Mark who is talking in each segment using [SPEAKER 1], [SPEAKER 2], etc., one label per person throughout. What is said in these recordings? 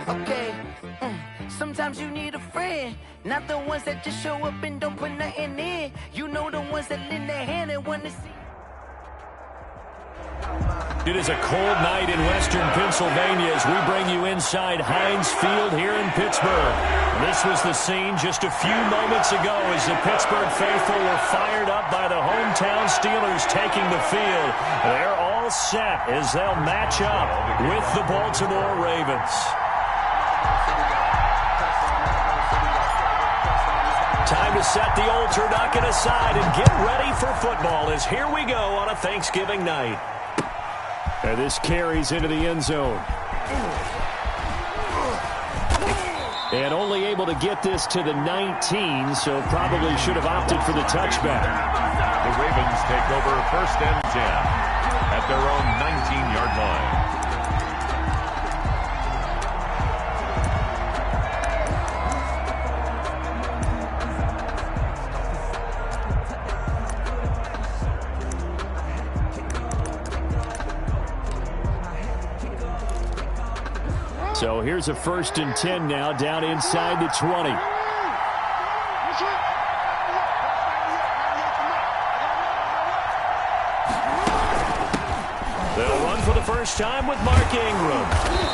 [SPEAKER 1] Okay, sometimes you need a friend, not the ones that just show up and don't put nothing in. You know the ones that lend their hand and want to see.
[SPEAKER 2] It is a cold night in western Pennsylvania as we bring you inside Heinz Field here in Pittsburgh. This was the scene just a few moments ago as the Pittsburgh faithful were fired up by the hometown Steelers taking the field. They're all set as they'll match up with the Baltimore Ravens. Time to set the old turducken aside and get ready for football as here we go on a Thanksgiving night. And this carries into the end zone. And only able to get this to the 19, so probably should have opted for the touchback.
[SPEAKER 3] The Ravens take over 1st and 10 at their own 19-yard line.
[SPEAKER 2] So here's a 1st and 10 now, down inside the 20. They'll run for the first time with Mark Ingram.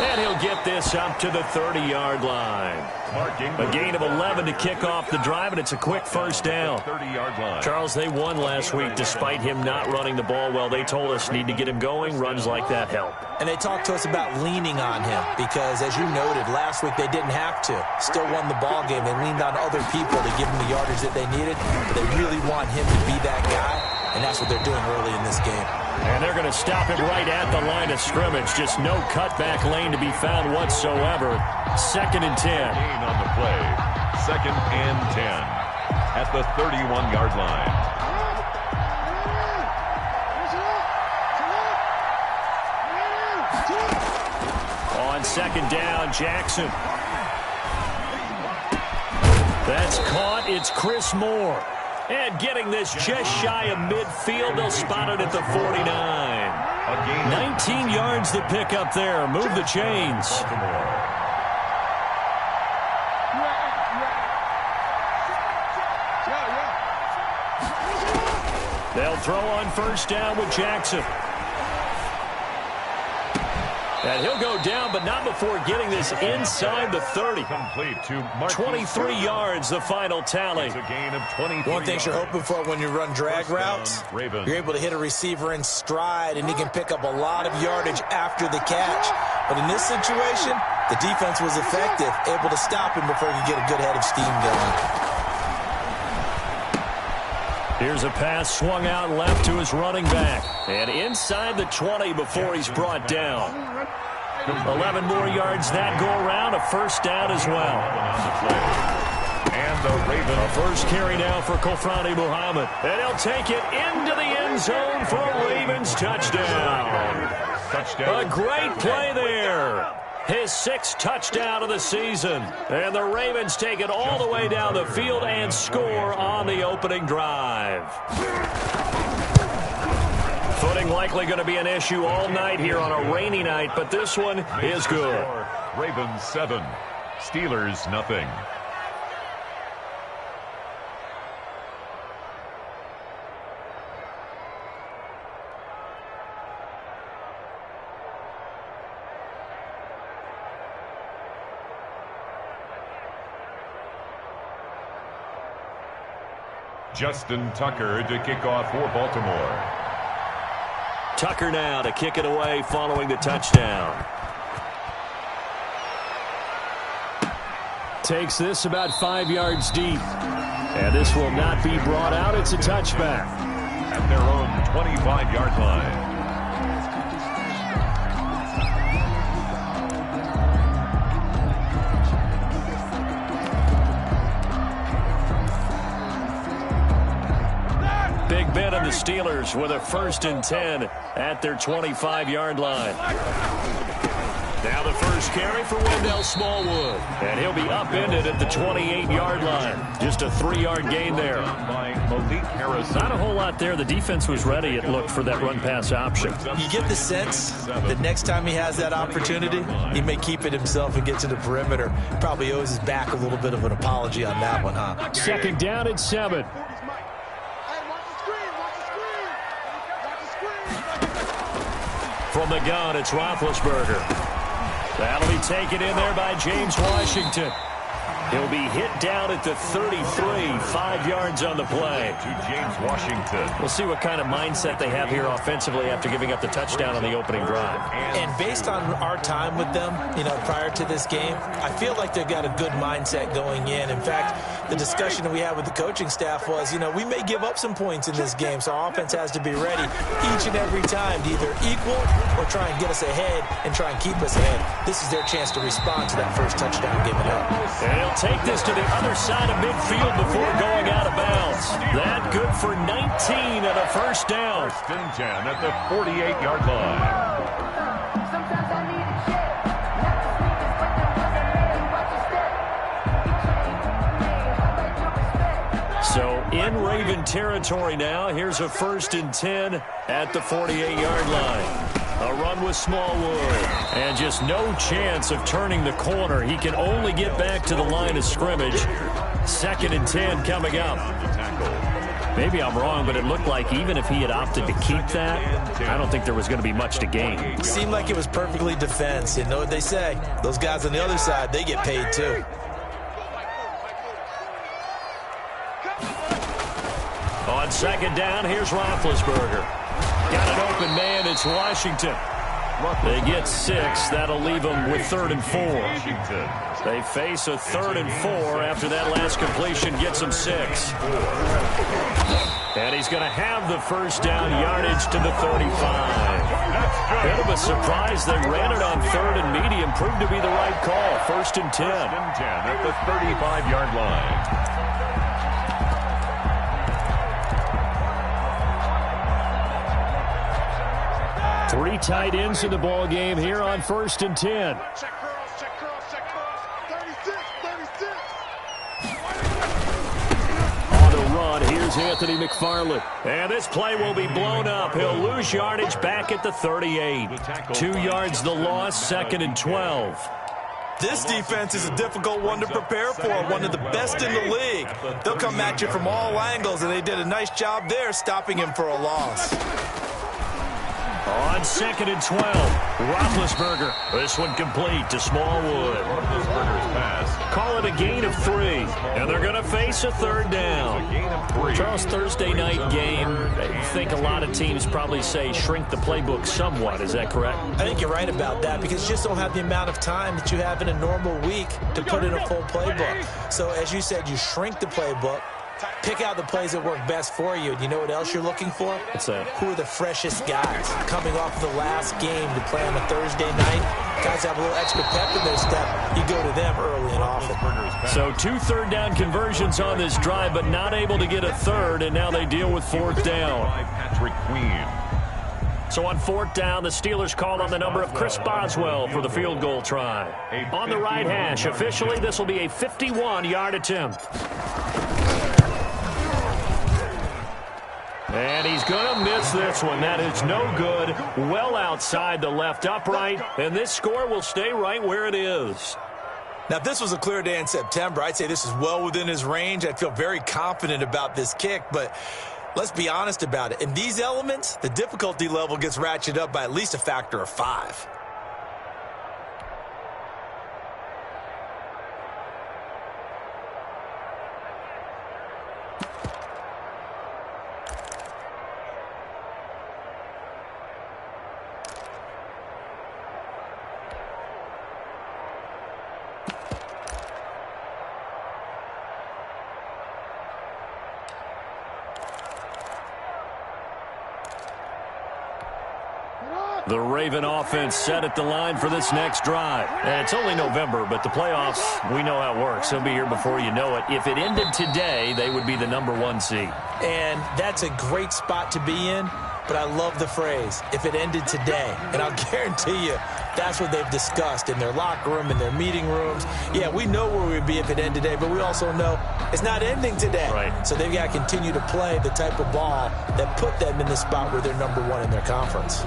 [SPEAKER 2] And he'll get this up to the 30-yard line. A gain of 11 to kick off the drive, and it's a quick first down.
[SPEAKER 3] 30-yard line.
[SPEAKER 2] Charles, they won last week despite him not running the ball well. They told us need to get him going. Runs like that help.
[SPEAKER 4] And they talked to us about leaning on him because, as you noted, last week they didn't have to. Still won the ball game. They leaned on other people to give them the yardage that they needed, but they really want him to be that guy, and that's what they're doing early in this game.
[SPEAKER 2] And they're going to stop him right at the line of scrimmage. Just no cutback lane to be found whatsoever. 2nd and 10.
[SPEAKER 3] Gain on the play. 2nd and 10 at the 31-yard line.
[SPEAKER 2] On 2nd down, Jackson. That's caught. It's Chris Moore. And getting this just shy of midfield, they'll spot it at the 49. 19 yards to pick up there. Move the chains. They'll throw on 1st down with Jackson. And he'll go down, but not before getting this inside the 30.
[SPEAKER 3] Complete to
[SPEAKER 2] 23 yards, the final tally.
[SPEAKER 3] It's a gain of 23
[SPEAKER 4] One thing you're hoping for when you run drag routes,
[SPEAKER 3] Ravens.
[SPEAKER 4] you're able to hit a receiver in stride, and he can pick up a lot of yardage after the catch. But in this situation, the defense was effective, able to stop him before he could get a good head of steam going.
[SPEAKER 2] Here's a pass swung out left to his running back. And inside the 20 before he's brought down. 11 more yards that go around. A 1st down as well.
[SPEAKER 3] And the Ravens.
[SPEAKER 2] A first carry now for Kofrani Muhammad. And he'll take it into the end zone for a Ravens touchdown. A great play there. His 6th touchdown of the season. And the Ravens take it all the way down the field and score on the opening drive. Footing likely going to be an issue all night here on a rainy night, but this one is good.
[SPEAKER 3] Ravens 7, Steelers nothing. Justin Tucker to kick off for Baltimore.
[SPEAKER 2] Tucker now to kick it away following the touchdown. Takes this about 5 yards deep. And this will not be brought out. It's a touchback.
[SPEAKER 3] At their own 25-yard line.
[SPEAKER 2] Big Ben and the Steelers with a 1st and 10 at their 25-yard line. Now the first carry for Wendell Smallwood. And he'll be upended at the 28-yard line. Just a 3-yard gain there. Not a whole lot there. The defense was ready, it looked, for that run-pass option.
[SPEAKER 4] You get the sense that next time he has that opportunity, he may keep it himself and get to the perimeter. Probably owes his back a little bit of an apology on that one, huh?
[SPEAKER 2] Second down and 7. From the gun, it's Roethlisberger. That'll be taken in there by James Washington. He'll be hit down at the 33, 5 yards on the play.
[SPEAKER 3] To James Washington.
[SPEAKER 2] We'll see what kind of mindset they have here offensively after giving up the touchdown on the opening drive.
[SPEAKER 4] And based on our time with them, prior to this game, I feel like they've got a good mindset going in. In fact, the discussion that we had with the coaching staff was, we may give up some points in this game, so our offense has to be ready each and every time to either equal or try and get us ahead and try and keep us ahead. This is their chance to respond to that first touchdown given up.
[SPEAKER 2] And he'll take this to the other side of midfield before going out of bounds. That good for 19 and a first down.
[SPEAKER 3] First and 10 at the 48-yard line.
[SPEAKER 2] So in Raven territory now, here's a first and 10 at the 48-yard line. A run with Smallwood. And just no chance of turning the corner. He can only get back to the line of scrimmage. Second and 10 coming up. Maybe I'm wrong, but it looked like even if he had opted to keep that, I don't think there was going to be much to gain.
[SPEAKER 4] It seemed like it was perfectly defense. You know what they say. Those guys on the other side, they get paid too.
[SPEAKER 2] On second down, here's Roethlisberger. Got an open man, it's Washington. They get 6. That'll leave them with 3rd and 4. They face a 3rd and 4 after that last completion gets them 6. And he's going to have the first down, yardage to the 35. Bit of a surprise. They ran it on 3rd and medium. Proved to be the right call. First and 10.
[SPEAKER 3] First and 10 at the 35-yard line.
[SPEAKER 2] Three tight ends in the ball game here on first and 10.
[SPEAKER 5] Check cross, check cross, check cross. 36, 36.
[SPEAKER 2] On the run, here's Anthony McFarland. And this play will be blown up. He'll lose yardage back at the 38. 2 yards the loss, 2nd and 12.
[SPEAKER 4] This defense is a difficult one to prepare for, one of the best in the league. They'll come at you from all angles, and they did a nice job there stopping him for a loss.
[SPEAKER 2] On 2nd and 12, Roethlisberger. This one complete to Smallwood.
[SPEAKER 3] Roethlisberger's pass.
[SPEAKER 2] Call it a gain of 3, and they're going to face a 3rd down. Charles, Thursday night game, I think a lot of teams probably say shrink the playbook somewhat. Is that correct?
[SPEAKER 4] I think you're right about that because you just don't have the amount of time that you have in a normal week to put in a full playbook. So, as you said, you shrink the playbook. Pick out the plays that work best for you. You know what else you're looking for?
[SPEAKER 2] What's that?
[SPEAKER 4] Who are the freshest guys coming off of the last game to play on a Thursday night? Guys have a little extra pep in their step. You go to them early and often.
[SPEAKER 2] So 2 third down conversions on this drive, but not able to get a third, and now they deal with 4th down.
[SPEAKER 3] Patrick Queen.
[SPEAKER 2] So on 4th down, the Steelers call on the number of Chris Boswell for the field goal try. On the right hash, officially, this will be a 51-yard attempt. And he's going to miss this one. That is no good. Well outside the left upright. And this score will stay right where it is.
[SPEAKER 4] Now, if this was a clear day in September, I'd say this is well within his range. I'd feel very confident about this kick. But let's be honest about it. In these elements, the difficulty level gets ratcheted up by at least a factor of 5.
[SPEAKER 2] The Raven offense set at the line for this next drive. And it's only November, but the playoffs, we know how it works. They'll be here before you know it. If it ended today, they would be the number 1 seed.
[SPEAKER 4] And that's a great spot to be in. but I love the phrase, if it ended today. And I'll guarantee you that's what they've discussed in their locker room, in their meeting rooms. Yeah, we know where we'd be if it ended today, but we also know it's not ending today.
[SPEAKER 2] Right.
[SPEAKER 4] So they've got to continue to play the type of ball that put them in the spot where they're number one in their conference.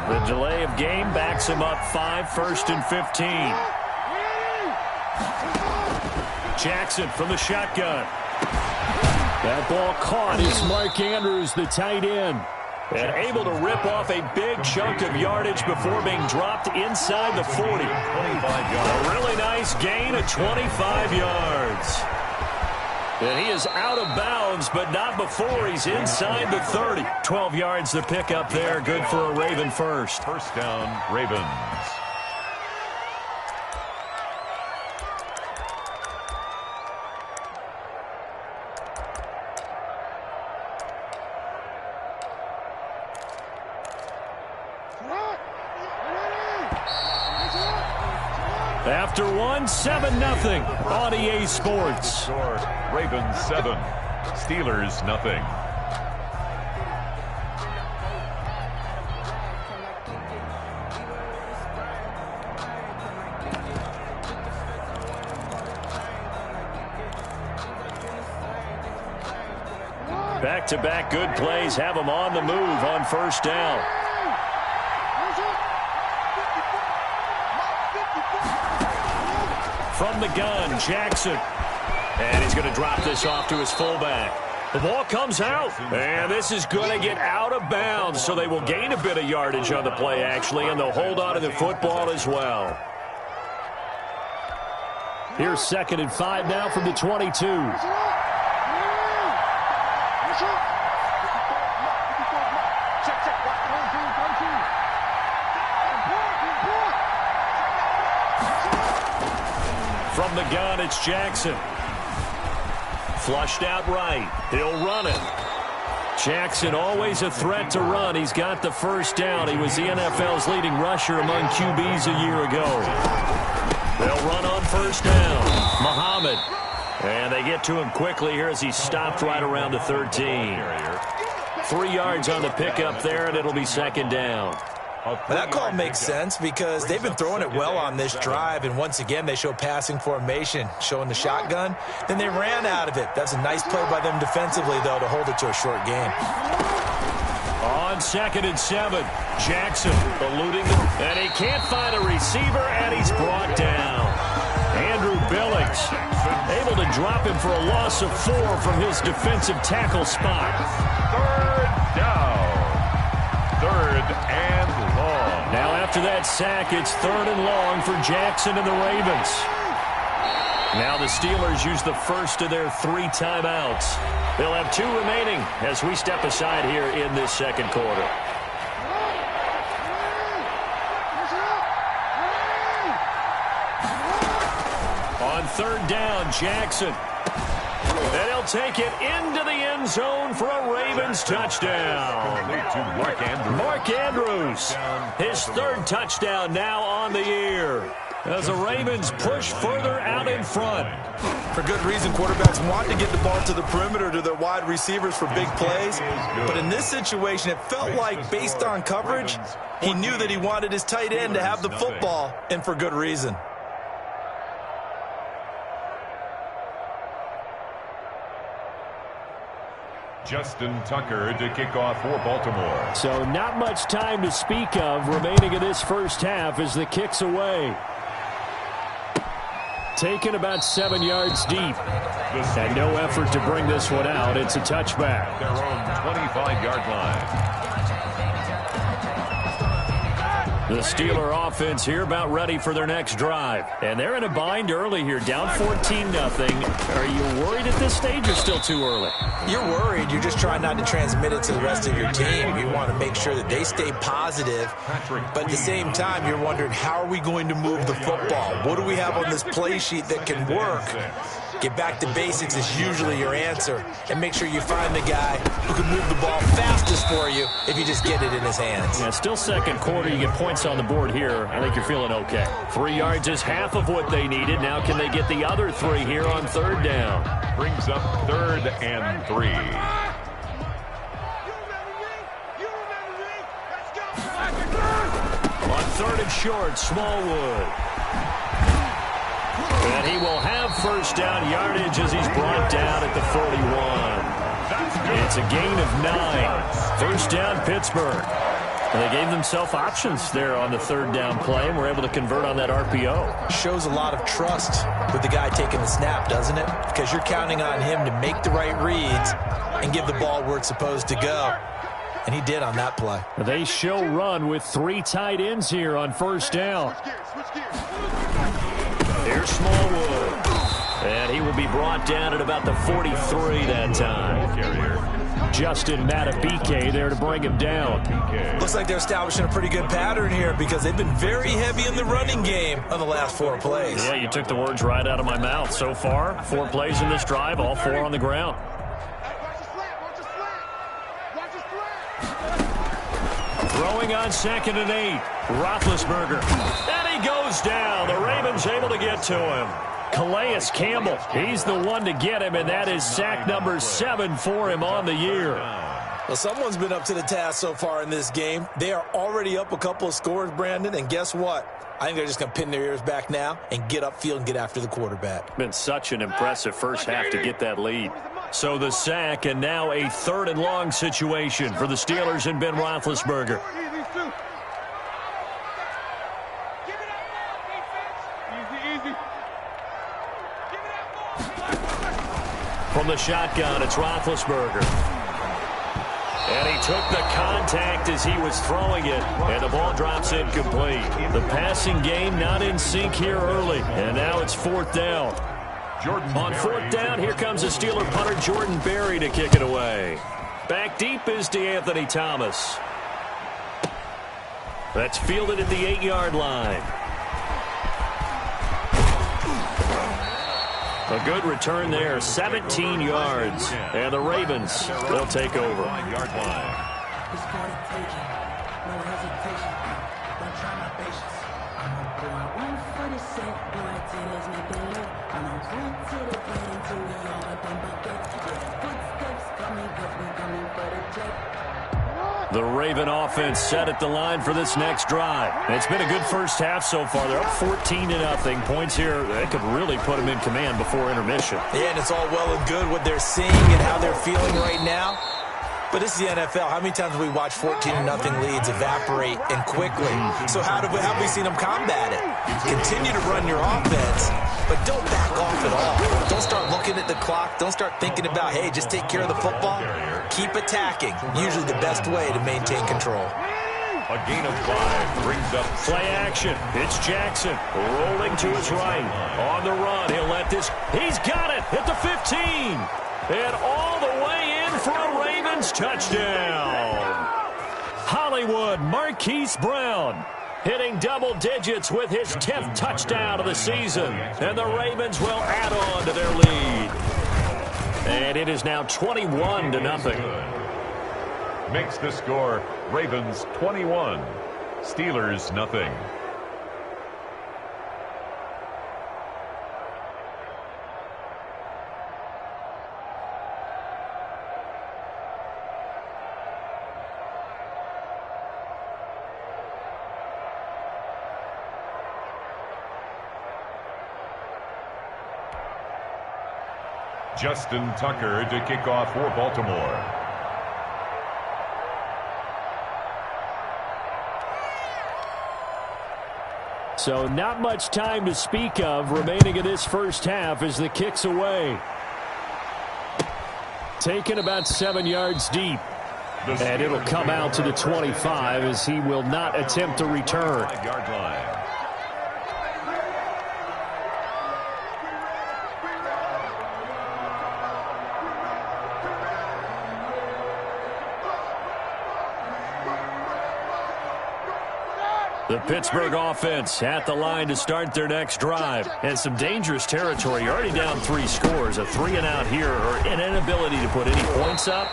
[SPEAKER 2] The delay of game backs him up 5, 1st and 15. Jackson from the shotgun. That ball caught. It's Mark Andrews, the tight end. And able to rip off a big chunk of yardage before being dropped inside the 40.
[SPEAKER 3] 25 yards.
[SPEAKER 2] A really nice gain of 25 yards. And he is out of bounds, but not before he's inside the 30. 12 yards to pick up there. Good for a Raven first.
[SPEAKER 3] First down, Ravens.
[SPEAKER 2] After one, 7-0 on EA Sports.
[SPEAKER 3] Score, Ravens 7, Steelers nothing.
[SPEAKER 2] Back-to-back good plays have them on the move on first down. From the gun, Jackson. And he's going to drop this off to his fullback. The ball comes out, and this is going to get out of bounds, so they will gain a bit of yardage on the play, actually, and they'll hold on to the football as well. Here's 2nd and 5 now from the 22. From the gun, it's Jackson. Flushed out right. He'll run it. Jackson always a threat to run. He's got the first down. He was the NFL's leading rusher among QBs a year ago. They'll run on first down. Muhammad. And they get to him quickly here as he stopped right around the 13. 3 yards on the pickup there, and it'll be 2nd down.
[SPEAKER 4] That call makes sense because they've been throwing it well on this drive, and once again they show passing formation, showing the shotgun. Then they ran out of it. That's a nice play by them defensively, though, to hold it to a short game.
[SPEAKER 2] On 2nd and 7, Jackson eluding them, and he can't find a receiver, and he's brought down. Andrew Billings able to drop him for a loss of 4 from his defensive tackle spot.
[SPEAKER 3] 3rd down. 3rd and long.
[SPEAKER 2] Now after that sack, it's 3rd and long for Jackson and the Ravens. Now the Steelers use the first of their 3 timeouts. They'll have 2 remaining as we step aside here in this second quarter. On 3rd down, Jackson. And he'll take it into the end zone for a Ravens touchdown. Mark Andrews, his 3rd touchdown now on the year, as the Ravens push further out in front.
[SPEAKER 4] For good reason, quarterbacks want to get the ball to the perimeter to their wide receivers for big plays. But in this situation, it felt like, based on coverage, he knew that he wanted his tight end to have the football, and for good reason.
[SPEAKER 3] Justin Tucker to kick off for Baltimore.
[SPEAKER 2] So not much time to speak of remaining in this first half as the kick's away. Taken about 7 yards deep. And no effort to bring this one out. It's a touchback.
[SPEAKER 3] Their own 25-yard line.
[SPEAKER 2] The Steeler offense here about ready for their next drive. And they're in a bind early here, down 14-0. Are you worried at this stage or still too early?
[SPEAKER 4] You're worried. You're just trying not to transmit it to the rest of your team. You want to make sure that they stay positive. But at the same time, you're wondering, how are we going to move the football? What do we have on this play sheet that can work? Get back to basics is usually your answer. And make sure you find the guy who can move the ball fastest for you if you just get it in his hands.
[SPEAKER 2] Yeah, still second quarter. You get points points on the board here, I think you're feeling okay. 3 yards is half of what they needed. Now can they get the other 3 here on third down?
[SPEAKER 3] Brings up 3rd and 3.
[SPEAKER 2] On 3rd and short, Smallwood. And he will have first down yardage as he's brought down at the 41. It's a gain of 9. First down, Pittsburgh. And they gave themselves options there on the 3rd down play and were able to convert on that RPO.
[SPEAKER 4] Shows a lot of trust with the guy taking the snap, doesn't it? Because you're counting on him to make the right reads and give the ball where it's supposed to go. And he did on that play.
[SPEAKER 2] They show run with 3 tight ends here on first down. Here's Smallwood. And he will be brought down at about the 43 that time. Justin Matabike there to bring him down.
[SPEAKER 4] Looks like they're establishing a pretty good pattern here because they've been very heavy in the running game on the last 4 plays.
[SPEAKER 2] Yeah, you took the words right out of my mouth. So far, 4 plays in this drive, all 4 on the ground. Throwing on 2nd and 8. Roethlisberger. And he goes down. The Ravens able to get to him. Calais Campbell. He's the one to get him, and that is sack number 7 for him on the year.
[SPEAKER 4] Well, someone's been up to the task so far in this game. They are already up a couple of scores, Brandon, and guess what? I think they're just going to pin their ears back now and get upfield and get after the quarterback.
[SPEAKER 2] Been such an impressive first half to get that lead. So the sack, and now a 3rd and long situation for the Steelers and Ben Roethlisberger. From the shotgun, it's Roethlisberger. And he took the contact as he was throwing it, and the ball drops incomplete. The passing game not in sync here early, and now it's 4th down. On 4th down, here comes the Steeler punter Jordan Berry to kick it away. Back deep is DeAnthony Thomas. That's fielded at the 8-yard line. A good return there, 17 yards. And the Ravens, they'll take over.
[SPEAKER 3] 9-yard line.
[SPEAKER 2] The Raven offense set at the line for this next drive. It's been a good first half so far. They're up 14-0. Points here, they could really put them in command before intermission.
[SPEAKER 4] Yeah, and it's all well and good what they're seeing and how they're feeling right now. But this is the NFL. How many times have we watched 14-0 leads evaporate and quickly? So how have we seen them combat it? Continue to run your offense, but don't back off at all. Don't start looking at the clock. Don't start thinking about, hey, just take care of the football. Keep attacking. Usually the best way to maintain control.
[SPEAKER 3] A gain of 5 brings up
[SPEAKER 2] play action. It's Jackson rolling to his right. On the run, he'll let this. He's got it at the 15. And all the way in for a Ravens touchdown. Hollywood Marquise Brown hitting double digits with his 10th touchdown of the season. And the Ravens will add on to their lead. And it is now 21-0.
[SPEAKER 3] Makes the score Ravens 21, Steelers nothing. Justin Tucker to kick off for Baltimore.
[SPEAKER 2] So not much time to speak of remaining in this first half as the kick's away. Taken about 7 yards deep. And it'll come out to the 25 as he will not attempt to return.
[SPEAKER 3] 5-yard line.
[SPEAKER 2] The Pittsburgh offense at the line to start their next drive. And some dangerous territory. You're already down 3 scores. A 3-and-out here or an inability to put any points up.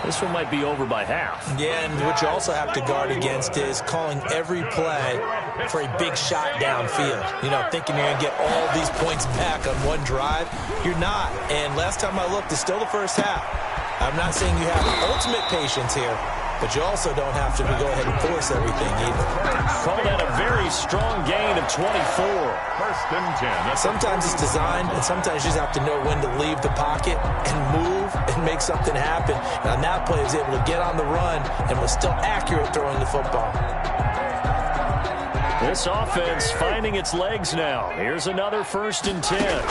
[SPEAKER 2] This one might be over by half.
[SPEAKER 4] Yeah, and what you also have to guard against is calling every play for a big shot downfield. You know, thinking you're going to get all these points back on one drive. You're not. And last time I looked, it's still the first half. I'm not saying you have ultimate patience here, but you also don't have to go ahead and force everything either.
[SPEAKER 2] Call that a very strong gain of 24.
[SPEAKER 3] First and 10.
[SPEAKER 4] Sometimes it's designed, and sometimes you just have to know when to leave the pocket and move and make something happen. And on that play, he was able to get on the run and was still accurate throwing the football.
[SPEAKER 2] This offense finding its legs now. Here's another 1st and 10.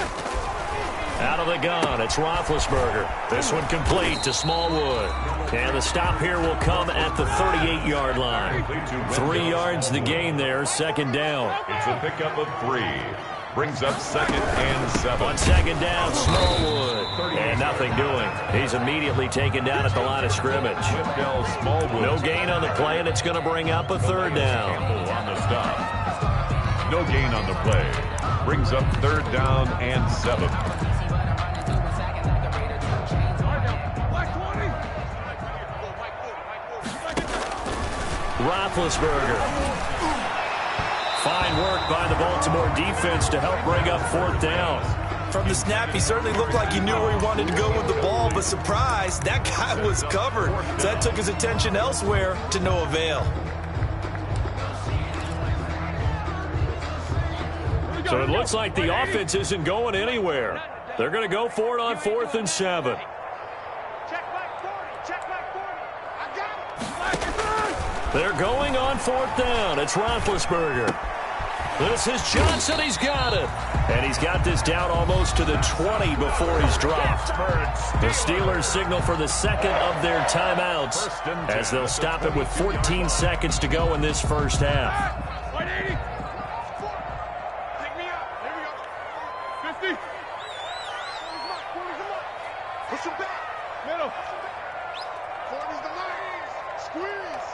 [SPEAKER 2] Out of the gun, it's Roethlisberger. This one complete to Smallwood. And the stop here will come at the 38-yard line. 3 yards the gain there, 2nd down.
[SPEAKER 3] It's a pickup of 3. Brings up 2nd and 7.
[SPEAKER 2] On 2nd down, Smallwood. And nothing doing. He's immediately taken down at the line of scrimmage. No gain on the play, and it's going to bring up a 3rd down.
[SPEAKER 3] On the stop. No gain on the play. Brings up 3rd down and 7.
[SPEAKER 2] Roethlisberger. Fine work by the Baltimore defense to help bring up 4th down.
[SPEAKER 4] From the snap, he certainly looked like he knew where he wanted to go with the ball, but surprise, that guy was covered. So that took his attention elsewhere to no avail.
[SPEAKER 2] So it looks like the offense isn't going anywhere. They're going to go for it on 4th and 7. They're going on 4th down. It's Roethlisberger. This is Johnson. He's got it. And he's got this down almost to the 20 before he's dropped. The Steelers signal for the 2nd of their timeouts as they'll stop it with 14 seconds to go in this first half.
[SPEAKER 5] Push him back. Middle. 40's the line. Squeeze.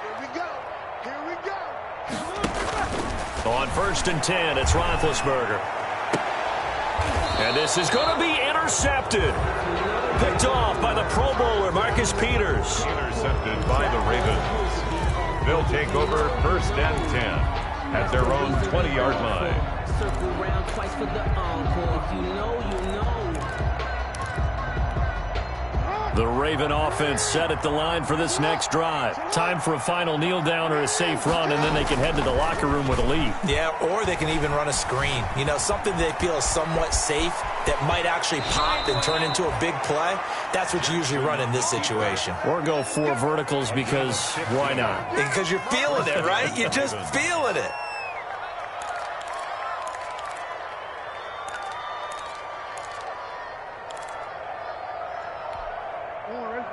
[SPEAKER 5] Here we go. Here we go.
[SPEAKER 2] On 1st and 10, it's Roethlisberger. And this is going to be intercepted. Picked off by the Pro Bowler, Marcus Peters.
[SPEAKER 3] Intercepted by the Ravens. They'll take over 1st and 10 at their own 20-yard line.
[SPEAKER 6] Circle round twice for the encore. If you know, you know.
[SPEAKER 2] The Raven offense set at the line for this next drive. Time for a final kneel down or a safe run, and then they can head to the locker room with a lead.
[SPEAKER 4] Yeah, or they can even run a screen. You know, something they feel is somewhat safe that might actually pop and turn into a big play. That's what you usually run in this situation.
[SPEAKER 2] Or go 4 verticals because why not?
[SPEAKER 4] Because you're feeling it, right? You're just feeling it.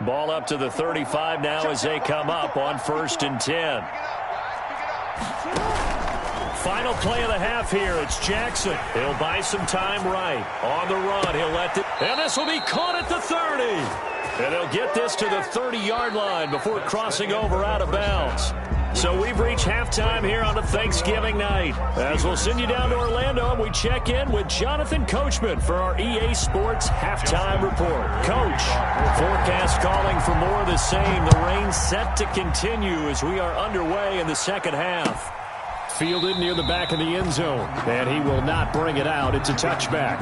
[SPEAKER 2] Ball up to the 35 now as they come up on 1st and 10. Final play of the half here. It's Jackson. He'll buy some time right. On the run, he'll let it. And this will be caught at the 30. And they'll get this to the 30-yard line before crossing over out of bounds. So we've reached halftime here on a Thanksgiving night. As we'll send you down to Orlando, and we check in with Jonathan Coachman for our EA Sports Halftime Report. Coach, forecast calling for more of the same. The rain set to continue as we are underway in the 2nd half. Fielded near the back of the end zone, and he will not bring it out. It's a touchback.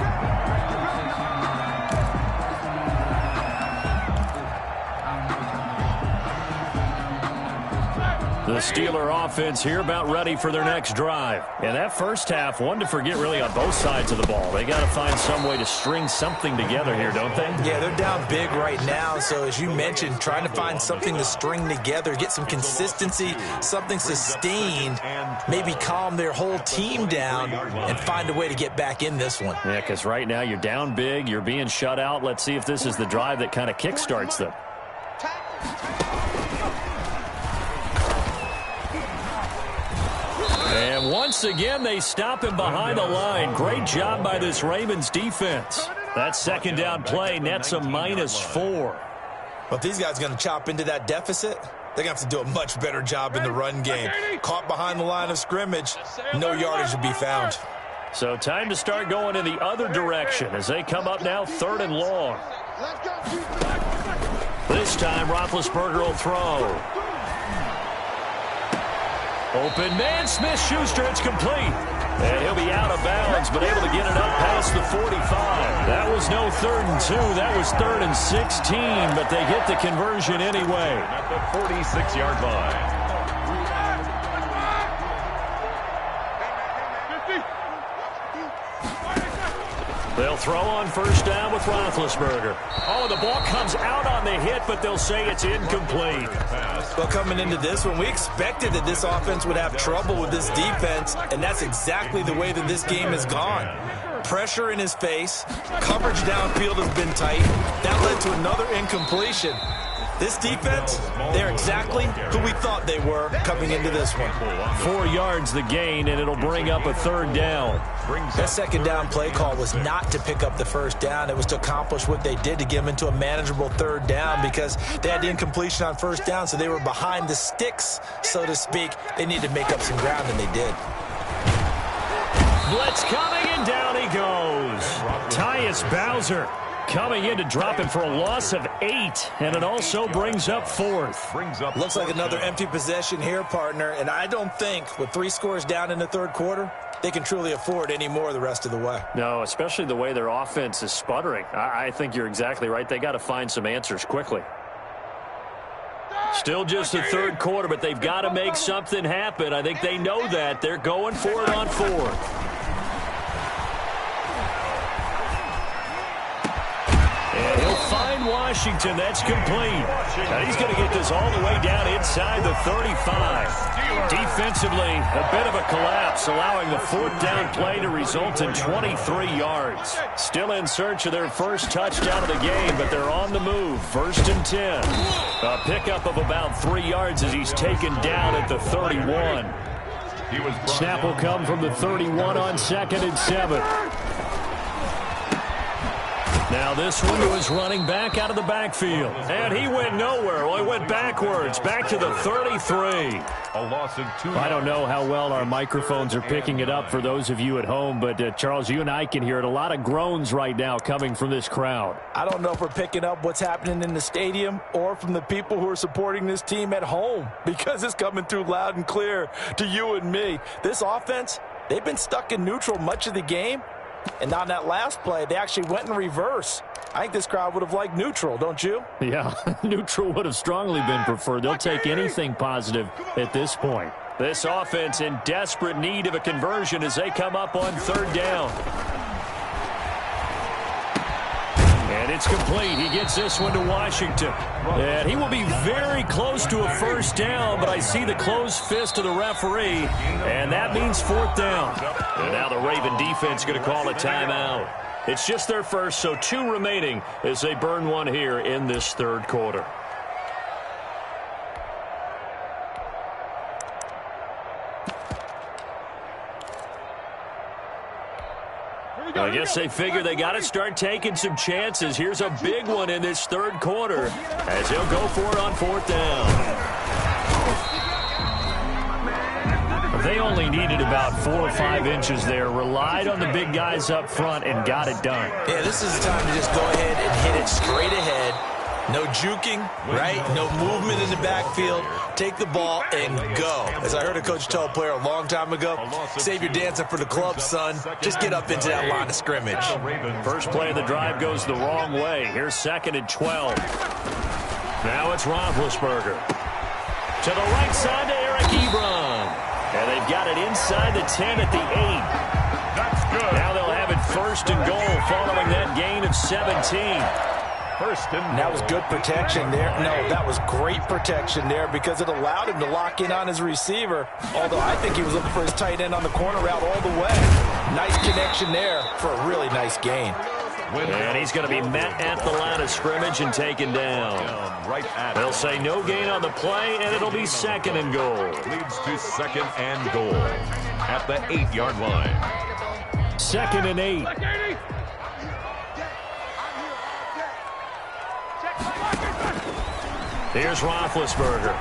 [SPEAKER 2] The Steeler offense here about ready for their next drive. And that first half, one to forget really on both sides of the ball. They got to find some way to string something together here, don't they?
[SPEAKER 4] Yeah, they're down big right now. So as you mentioned, trying to find something to string together, get some consistency, something sustained, maybe calm their whole team down and find a way to get back in this one.
[SPEAKER 2] Yeah, because right now you're down big, you're being shut out. Let's see if this is the drive that kind of kickstarts them. And once again, they stop him behind the line. Great job by this Ravens defense. That 2nd down play nets a -4.
[SPEAKER 4] But if these guys are going to chop into that deficit, they're going to have to do a much better job in the run game. Caught behind the line of scrimmage, no yardage to be found.
[SPEAKER 2] So time to start going in the other direction as they come up now 3rd and long.
[SPEAKER 5] Let's go.
[SPEAKER 2] This time, Roethlisberger will throw. Open man, Smith-Schuster, it's complete. And he'll be out of bounds, but able to get it up past the 45. That was no 3rd and 2. That was 3rd and 16, but they get the conversion anyway.
[SPEAKER 3] At the 46-yard line.
[SPEAKER 2] They'll throw on first down with Roethlisberger. Oh, the ball comes out on the hit, but they'll say it's incomplete.
[SPEAKER 4] Well, coming into this one, we expected that this offense would have trouble with this defense, and that's exactly the way that this game has gone. Pressure in his face. Coverage downfield has been tight. That led to another incompletion. This defense, they're exactly who we thought they were coming into this one.
[SPEAKER 2] 4 yards the gain, and it'll bring up a 3rd down.
[SPEAKER 4] That second down play call was not to pick up the first down. It was to accomplish what they did to get them into a manageable 3rd down because they had the incompletion on first down, so they were behind the sticks, so to speak. They needed to make up some ground, and they did.
[SPEAKER 2] Blitz coming, and down he goes. Tyus Bowser coming in to drop him for a loss of 8, and it also brings up 4th.
[SPEAKER 4] Looks like another empty possession here, partner, and I don't think with 3 scores down in the 3rd quarter, they can truly afford any more the rest of the way.
[SPEAKER 2] No, especially the way their offense is sputtering. I think you're exactly right. They got to find some answers quickly. Still just the 3rd quarter, but they've got to make something happen. I think they know that. They're going for it on 4th. And he'll find Washington. That's complete. Now he's going to get this all the way down inside the 35. Defensively, a bit of a collapse, allowing the 4th down play to result in 23 yards. Still in search of their first touchdown of the game, but they're on the move. 1st and 10. A pickup of about 3 yards as he's taken down at the 31. Snap will come from the 31 on 2nd and 7. Now this one was running back out of the backfield. And he went nowhere. Well, he went backwards, back to the 33.
[SPEAKER 3] A loss of 2.
[SPEAKER 2] I don't know how well our microphones are picking it up for those of you at home, but Charles, you and I can hear it. A lot of groans right now coming from this crowd.
[SPEAKER 4] I don't know if we're picking up what's happening in the stadium or from the people who are supporting this team at home, because it's coming through loud and clear to you and me. This offense, they've been stuck in neutral much of the game. And on that last play, they actually went in reverse. I think this crowd would have liked neutral, don't you?
[SPEAKER 2] Yeah, neutral would have strongly been preferred. They'll take anything positive at this point. This offense in desperate need of a conversion as they come up on 3rd down. And it's complete. He gets this one to Washington. And he will be very close to a 1st down, but I see the closed fist of the referee, and that means 4th down. And now the Raven defense going to call a timeout. It's just their first, so 2 remaining as they burn one here in this 3rd quarter. I guess they figure they got to start taking some chances. Here's a big one in this 3rd quarter as he'll go for it on 4th down. They only needed about 4 or 5 inches there, relied on the big guys up front, and got it done.
[SPEAKER 4] Yeah, this is the time to just go ahead and hit it straight ahead. No juking, right? No movement in the backfield. Take the ball and go. As I heard a coach tell a player a long time ago, save your dancing for the club, son. Just get up into that line of scrimmage.
[SPEAKER 2] First play of the drive goes the wrong way. Here's 2nd and 12. Now it's Roethlisberger. To the right side to Eric Ebron. And they've got it inside the 10 at the 8.
[SPEAKER 3] That's good.
[SPEAKER 2] Now they'll have it 1st and goal following that gain of 17.
[SPEAKER 4] And that was good protection there. No, that was great protection there because it allowed him to lock in on his receiver. Although I think he was looking for his tight end on the corner route all the way. Nice connection there for a really nice gain.
[SPEAKER 2] And he's going to be met at the line of scrimmage and taken down. They'll say no gain on the play, and it'll be 2nd and goal.
[SPEAKER 3] Leads to 2nd and goal at the 8-yard line.
[SPEAKER 2] 2nd and 8. Here's Roethlisberger.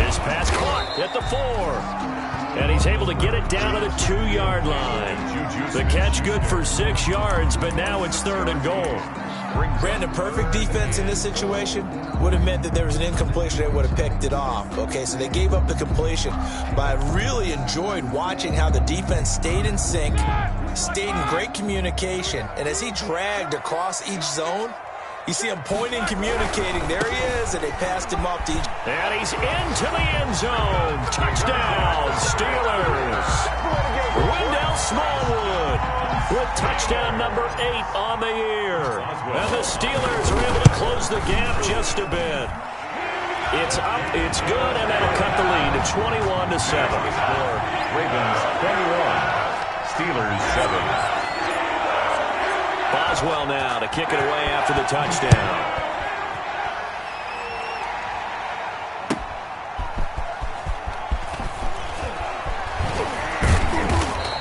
[SPEAKER 2] His pass caught at the 4. And he's able to get it down to the 2-yard line. The catch good for 6 yards, but now it's 3rd and goal.
[SPEAKER 4] Brandon, perfect defense in this situation would have meant that there was an incompletion. They would have picked it off. Okay, so they gave up the completion. But I really enjoyed watching how the defense stayed in sync, stayed in great communication. And as he dragged across each zone, you see him pointing, communicating. There he is, and they passed him up to each.
[SPEAKER 2] And he's into the end zone. Touchdown, Steelers. Wendell Smallwood with touchdown number 8 on the year. And the Steelers are able to close the gap just a bit. It's up, it's good, and that'll cut the lead to 21-7.
[SPEAKER 3] Ravens 21, Steelers 7.
[SPEAKER 2] Boswell now to kick it away after the touchdown.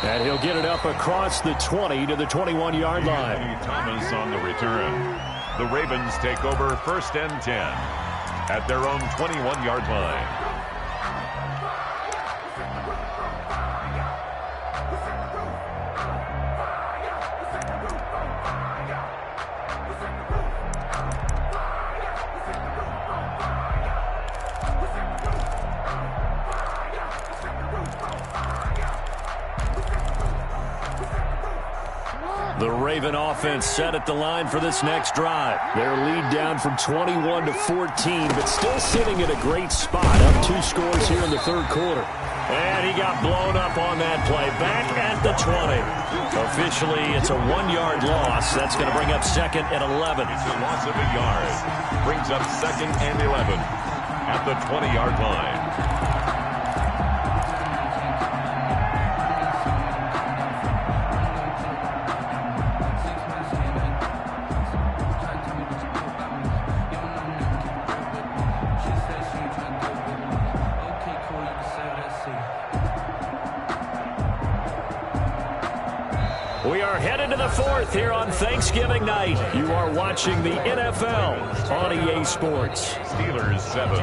[SPEAKER 2] And he'll get it up across the 20 to the 21-yard line.
[SPEAKER 3] Thomas on the return. The Ravens take over 1st and 10 at their own 21-yard line.
[SPEAKER 2] The Raven offense set at the line for this next drive. Their lead down from 21 to 14, but still sitting at a great spot. Up 2 scores here in the 3rd quarter. And he got blown up on that play. Back at the 20. Officially, it's a 1-yard loss. That's going to bring up 2nd and 11.
[SPEAKER 3] It's a loss of a yard. Brings up 2nd and 11 at the 20-yard line.
[SPEAKER 2] We are headed to the 4th here on Thanksgiving night. You are watching the NFL on EA Sports.
[SPEAKER 3] Steelers 7.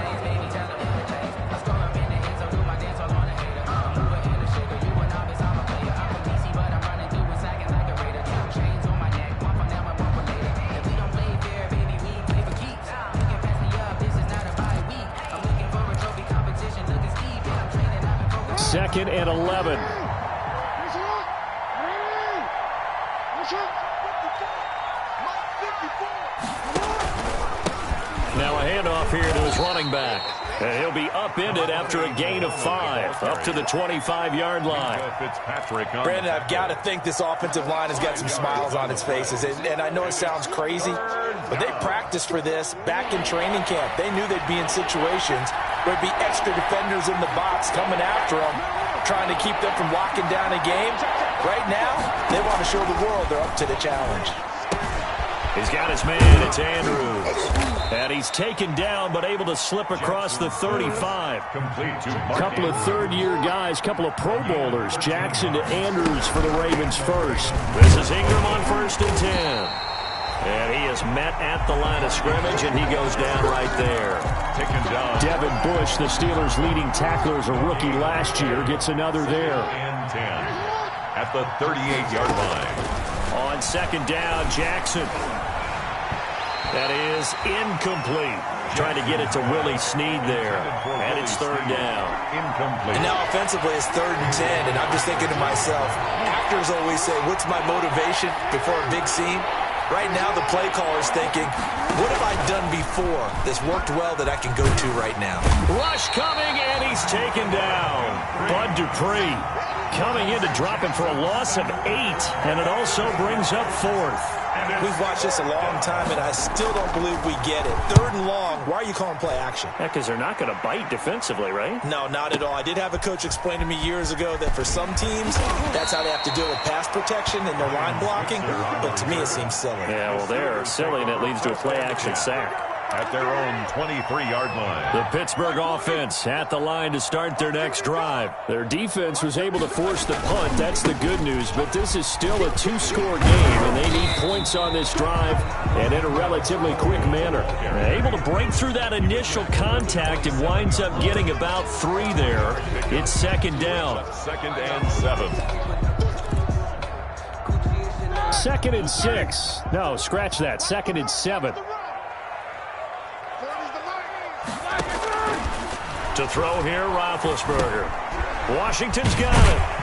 [SPEAKER 2] Second and 11. Now a handoff here to his running back. And he'll be upended after a gain of 5, up to the 25-yard line.
[SPEAKER 4] Brandon, I've got to think this offensive line has got some smiles on its faces. And I know it sounds crazy, but they practiced for this back in training camp. They knew they'd be in situations where there'd be extra defenders in the box coming after them, trying to keep them from locking down a game. Right now, they want to show the world they're up to the challenge.
[SPEAKER 2] He's got his man. It's Andrews. And he's taken down, but able to slip across the 35. Couple of third-year guys, couple of Pro Bowlers. Jackson to Andrews for the Ravens first. This is Ingram on 1st and 10. And he is met at the line of scrimmage, and he goes down right there.
[SPEAKER 3] Taken down.
[SPEAKER 2] Devin Bush, the Steelers' leading tackler as a rookie last year, gets another there.
[SPEAKER 3] And 10 at the 38-yard line.
[SPEAKER 2] On 2nd down, Jackson. That is incomplete. Trying to get it to Willie Snead there. And it's 3rd down.
[SPEAKER 3] Incomplete.
[SPEAKER 4] And now offensively it's 3rd and 10, and I'm just thinking to myself, actors always say, what's my motivation before a big scene? Right now the play caller's thinking, what have I done before that's worked well that I can go to right now?
[SPEAKER 2] Rush coming, and he's taken down. Bud Dupree coming in to drop him for a loss of 8, and it also brings up 4th.
[SPEAKER 4] We've watched this a long time, and I still don't believe we get it. 3rd and long, why are you calling play action?
[SPEAKER 2] Yeah, because they're not going to bite defensively, right?
[SPEAKER 4] No, not at all. I did have a coach explain to me years ago that for some teams, that's how they have to deal with pass protection and their line blocking, but to me it seems silly.
[SPEAKER 2] Yeah, well, they're silly, and it leads to a play action sack.
[SPEAKER 3] At their own 23-yard line.
[SPEAKER 2] The Pittsburgh offense at the line to start their next drive. Their defense was able to force the punt. That's the good news, but this is still a 2-score game, and they need points on this drive and in a relatively quick manner. They're able to break through that initial contact and winds up getting about 3 there. It's 2nd down.
[SPEAKER 3] 2nd and 7.
[SPEAKER 2] 2nd and 6. No, scratch that. 2nd and 7. To throw here, Roethlisberger. Washington's got it.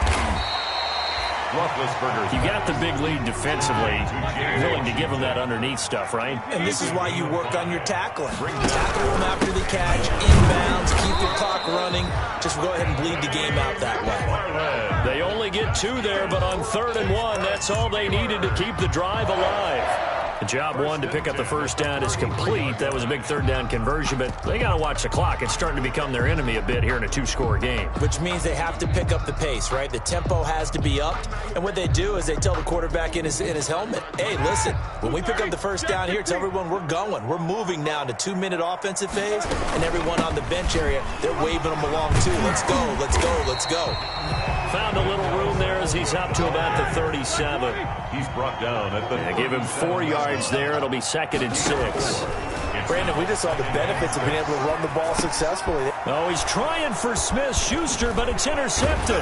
[SPEAKER 2] You got the big lead defensively. Willing to give them that underneath stuff, right?
[SPEAKER 4] And this is why you work on your tackling. Tackle them after the catch, inbounds, keep your clock running. Just go ahead and bleed the game out that way.
[SPEAKER 2] They only get 2 there, but on 3rd and 1, that's all they needed to keep the drive alive. The job 1 to pick up the first down is complete. That was a big 3rd down conversion, but they got to watch the clock. It's starting to become their enemy a bit here in a 2-score game.
[SPEAKER 4] Which means they have to pick up the pace, right? The tempo has to be upped. And what they do is they tell the quarterback in his helmet, hey, listen, when we pick up the first down here, tell everyone we're going. We're moving now to 2-minute offensive phase, and everyone on the bench area, they're waving them along too. Let's go, let's go, let's go.
[SPEAKER 2] Found a little room there as he's up to about the 37.
[SPEAKER 3] He's brought down at the
[SPEAKER 2] give him 4 yards there. It'll be 2nd and 6.
[SPEAKER 4] Brandon, we just saw the benefits of being able to run the ball successfully.
[SPEAKER 2] Oh, he's trying for Smith-Schuster, but it's intercepted.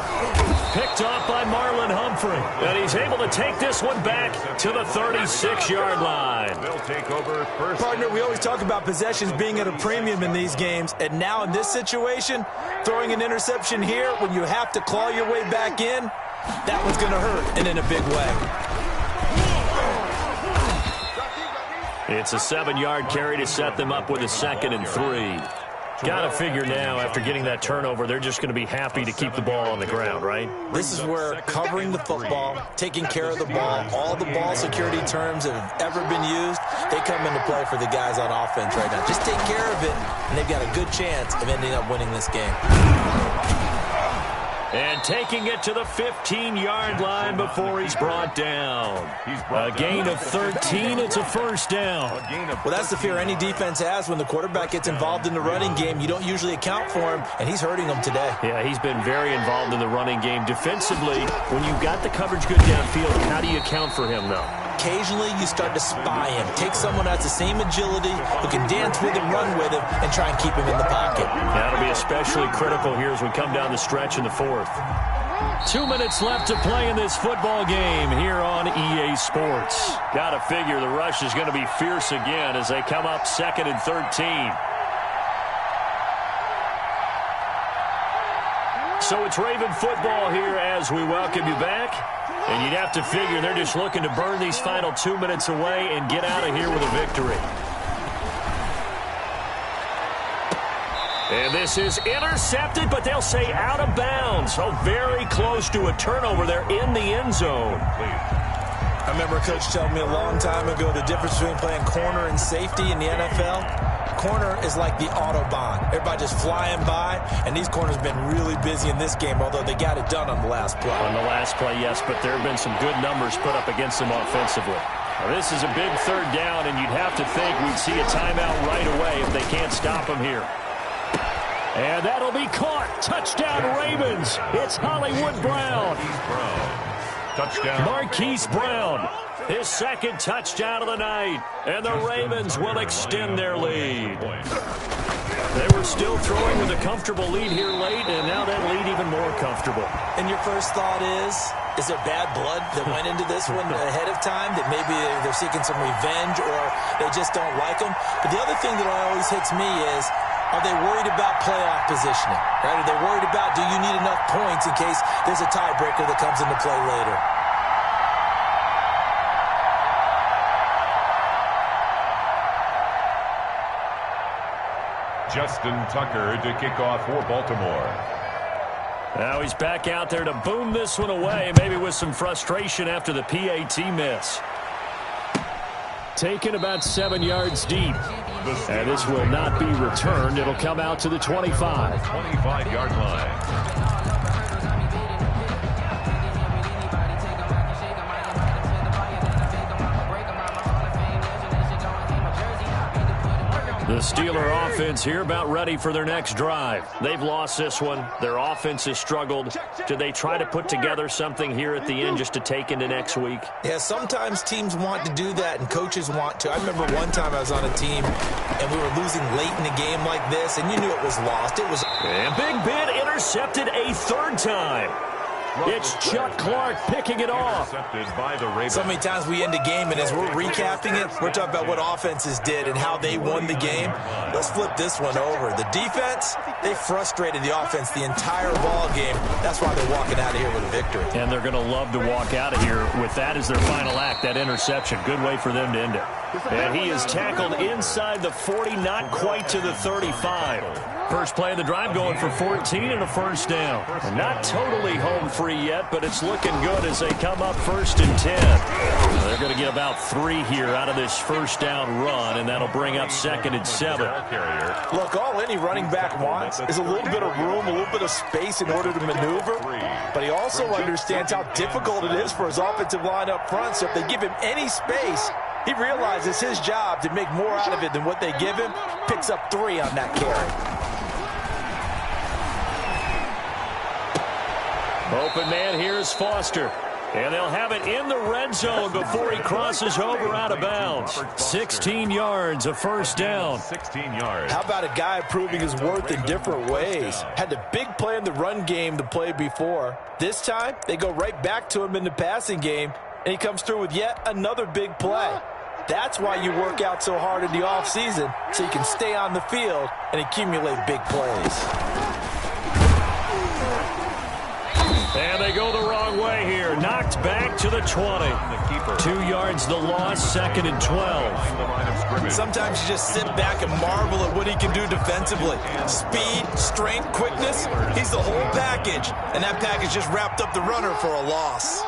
[SPEAKER 2] Picked off by Marlon Humphrey. And he's able to take this one back to the 36-yard line.
[SPEAKER 3] They'll take over first.
[SPEAKER 4] Partner, we always talk about possessions being at a premium in these games. And now in this situation, throwing an interception here when you have to claw your way back in, that one's going to hurt, and in a big way.
[SPEAKER 2] It's a 7-yard carry to set them up with a 2nd and 3. Got to figure now, after getting that turnover, they're just going to be happy to keep the ball on the ground, right?
[SPEAKER 4] This is where covering the football, taking care of the ball, all the ball security terms that have ever been used, they come into play for the guys on offense right now. Just take care of it, and they've got a good chance of ending up winning this game.
[SPEAKER 2] And taking it to the 15-yard line before he's brought down. A gain of 13. It's a first down.
[SPEAKER 4] Well, that's the fear any defense has when the quarterback gets involved in the running game. You don't usually account for him, and he's hurting them today.
[SPEAKER 2] Yeah, he's been very involved in the running game. Defensively, when you've got the coverage good downfield, how do you account for him, though?
[SPEAKER 4] Occasionally, you start to spy him. Take someone that has the same agility, who can dance with him, run with him, and try and keep him in the pocket.
[SPEAKER 2] That'll be especially critical here as we come down the stretch in the 4th. 2 minutes left to play in this football game here on EA Sports. Got to figure the rush is going to be fierce again as they come up 2nd and 13. So it's Raven football here as we welcome you back. And you'd have to figure they're just looking to burn these final 2 minutes away and get out of here with a victory. And this is intercepted, but they'll say out of bounds. So very close to a turnover there in the end zone.
[SPEAKER 4] I remember a coach telling me a long time ago the difference between playing corner and safety in the NFL. Corner is like the Autobahn. Everybody just flying by, and these corners have been really busy in this game, although they got it done on the last play.
[SPEAKER 2] On the last play, yes, but there have been some good numbers put up against them offensively. Now, this is a big 3rd down, and you'd have to think we'd see a timeout right away if they can't stop them here. And that'll be caught. Touchdown, Ravens. It's Hollywood Brown.
[SPEAKER 3] Touchdown.
[SPEAKER 2] Marquise Brown. His 2nd touchdown of the night. And the Ravens will extend their lead. They were still throwing with a comfortable lead here late, and now that lead even more comfortable.
[SPEAKER 4] And your first thought is there bad blood that went into this one ahead of time, that maybe they're seeking some revenge or they just don't like them? But the other thing that always hits me is, are they worried about playoff positioning? Right? Are they worried about, do you need enough points in case there's a tiebreaker that comes into play later?
[SPEAKER 3] Justin Tucker to kick off for Baltimore.
[SPEAKER 2] Now he's back out there to boom this one away, maybe with some frustration after the PAT miss. Taken about 7 yards deep. And this will not be returned. It'll come out to the 25.
[SPEAKER 3] 25-yard line.
[SPEAKER 2] The Steeler offense here about ready for their next drive. They've lost this one. Their offense has struggled. Do they try to put together something here at the end just to take into next week?
[SPEAKER 4] Yeah, sometimes teams want to do that and coaches want to. I remember one time I was on a team and we were losing late in a game like this and you knew it was lost. It was.
[SPEAKER 2] And Big Ben intercepted a 3rd time. It's Chuck Clark picking it off.
[SPEAKER 4] So many times we end a game, and as we're recapping it, we're talking about what offenses did and how they won the game. Let's flip this one over. The defense, they frustrated the offense the entire ball game. That's why they're walking out of here with a victory.
[SPEAKER 2] And they're going to love to walk out of here with that as their final act, that interception. Good way for them to end it. And he is tackled inside the 40, not quite to the 35. First play of the drive going for 14 and a first down. And not totally home free yet, but it's looking good as they come up 1st and 10. They're going to get about 3 here out of this first down run, and that'll bring up 2nd and 7.
[SPEAKER 4] Look, all any running back wants is a little bit of room, a little bit of space in order to maneuver. But he also understands how difficult it is for his offensive line up front. So if they give him any space, he realizes his job to make more out of it than what they give him. Picks up 3 on that carry.
[SPEAKER 2] Open man, here's Foster. And they'll have it in the red zone before he crosses over out of bounds. 16 yards, a first down.
[SPEAKER 3] 16 yards.
[SPEAKER 4] How about a guy proving his worth in different ways? Had the big play in the run game the play before. This time, they go right back to him in the passing game, and he comes through with yet another big play. That's why you work out so hard in the offseason, so you can stay on the field and accumulate big plays.
[SPEAKER 2] And they go the wrong way here. Knocked back to the 20. 2 yards the loss, 2nd and 12.
[SPEAKER 4] Sometimes you just sit back and marvel at what he can do defensively. Speed, strength, quickness, he's the whole package. And that package just wrapped up the runner for a loss.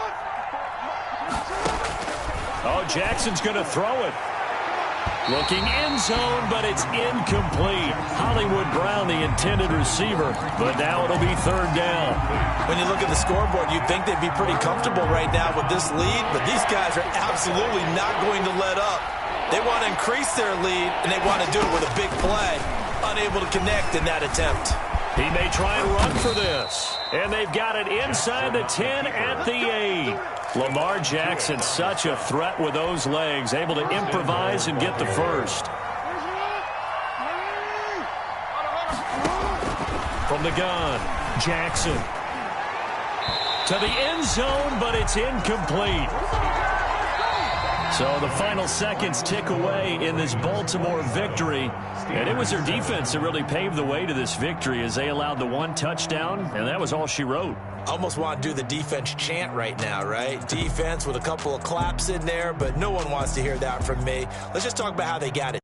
[SPEAKER 2] Oh, Jackson's going to throw it. Looking end zone, but it's incomplete. Hollywood Brown, the intended receiver, but now it'll be 3rd down.
[SPEAKER 4] When you look at the scoreboard, you'd think they'd be pretty comfortable right now with this lead, but these guys are absolutely not going to let up. They want to increase their lead, and they want to do it with a big play. Unable to connect in that attempt.
[SPEAKER 2] He may try and run for this. And they've got it inside the 10 at the 8. Lamar Jackson, such a threat with those legs, able to improvise and get the first. From the gun, Jackson. To the end zone, but it's incomplete. So the final seconds tick away in this Baltimore victory. And it was their defense that really paved the way to this victory as they allowed the 1 touchdown, and that was all she wrote.
[SPEAKER 4] I almost want to do the defense chant right now, right? Defense with a couple of claps in there, but no one wants to hear that from me. Let's just talk about how they got it.